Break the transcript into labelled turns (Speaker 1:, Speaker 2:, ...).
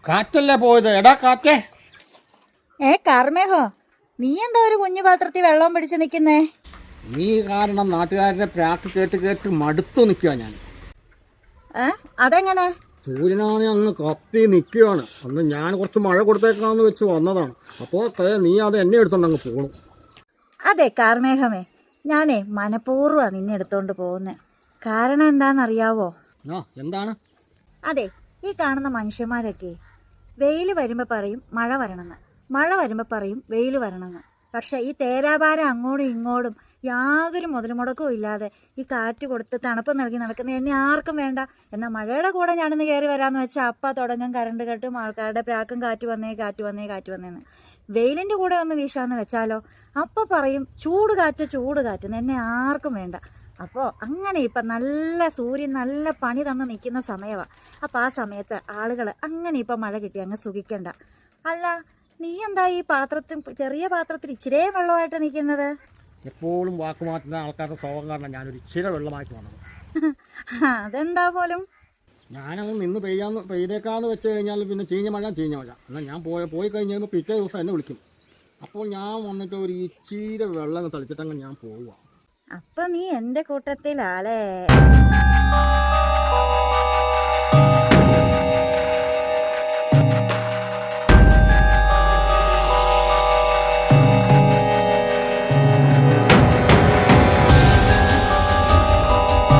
Speaker 1: കാറ്റല്ലേ പോയത്? എടാ കാറ്റേ.
Speaker 2: കാർമേഹോ, നീ എന്താ ഒരു കുഞ്ഞു പാത്രത്തിൽ വെള്ളം പിടിച്ച് നിൽക്കുന്നേ?
Speaker 1: നീ കാരണം നാട്ടുകാരുടെ പ്രാക്ക് കേട്ട് കേട്ട് മടുത്തു നിൽക്കുക ഞാൻ.
Speaker 2: അതെങ്ങനെ?
Speaker 1: സൂര്യനാണ് അങ്ങ് കത്തി നിൽക്കുകയാണ്. അന്ന് ഞാൻ കുറച്ച് മഴ കൊടുത്തേക്കാന്ന് വെച്ച് വന്നതാണ്. അപ്പോൾ നീ അത് എന്നെ എടുത്തോണ്ട് അങ്ങ് പോകണം.
Speaker 2: അതെ കാർമേഹമേ, ഞാനേ മനഃപൂർവ്വമാണ് നിന്നെ എടുത്തോണ്ട് പോകുന്നത്. കാരണം എന്താണെന്നറിയാവോ?
Speaker 1: എന്താണ്?
Speaker 2: അതെ, ഈ കാണുന്ന മനുഷ്യന്മാരൊക്കെ വെയിൽ വരുമ്പോൾ പറയും മഴ വരണമെന്ന്, മഴ വരുമ്പോൾ പറയും വെയിൽ വരണമെന്ന്. പക്ഷേ ഈ തേരാപാരം അങ്ങോട്ടും ഇങ്ങോട്ടും യാതൊരു മുതൽമുടക്കവും ഇല്ലാതെ ഈ കാറ്റ് കൊടുത്ത് തണുപ്പ് നൽകി നടക്കുന്ന എന്നെ ആർക്കും വേണ്ട. എന്നാൽ മഴയുടെ കൂടെ ഞാനൊന്ന് കയറി വരാമെന്ന് വെച്ചാൽ അപ്പം തുടങ്ങും കറണ്ട് കെട്ടും, ആൾക്കാരുടെ പ്രാക്കും, കാറ്റ് വന്നേന്ന്. വെയിലിൻ്റെ കൂടെ ഒന്ന് വീശാന്ന് വെച്ചാലോ അപ്പോൾ പറയും ചൂട് കാറ്റ് എന്നെ ആർക്കും വേണ്ട. അപ്പോൾ അങ്ങനെ ഇപ്പം നല്ല സൂര്യൻ നല്ല പണി തന്ന് നിൽക്കുന്ന സമയമാണ്. അപ്പോൾ ആ സമയത്ത് ആളുകൾ അങ്ങനെ ഇപ്പം മഴ കിട്ടി അങ്ങ് സുഖിക്കണ്ട. അല്ല, നീ എന്താ ഈ പാത്രത്തിൽ, ചെറിയ പാത്രത്തിൽ ഇച്ചിരേ വെള്ളമായിട്ട് നിൽക്കുന്നത്?
Speaker 1: എപ്പോഴും വാക്ക് മാറ്റുന്ന ആൾക്കാരുടെ സ്വഭാവം കാരണം ഞാനൊരു ഇച്ചിരി വെള്ളമായിട്ട് വന്നത്.
Speaker 2: അതെന്താ പോലും?
Speaker 1: ഞാനങ്ങ് നിന്ന് പെയ്തേക്കാന്ന് വെച്ച് കഴിഞ്ഞാൽ പിന്നെ ചീഞ്ഞ മഴ. എന്നാൽ ഞാൻ പോയി കഴിഞ്ഞ് കഴിയുമ്പോൾ പിറ്റേ ദിവസം എന്നെ വിളിക്കും. അപ്പോൾ ഞാൻ വന്നിട്ട് ഒരു ഇച്ചിരി വെള്ളം തളിച്ചിട്ടങ്ങ് ഞാൻ പോവുക.
Speaker 2: അപ്പം നീ എൻ്റെ കൂട്ടത്തിലാലേ?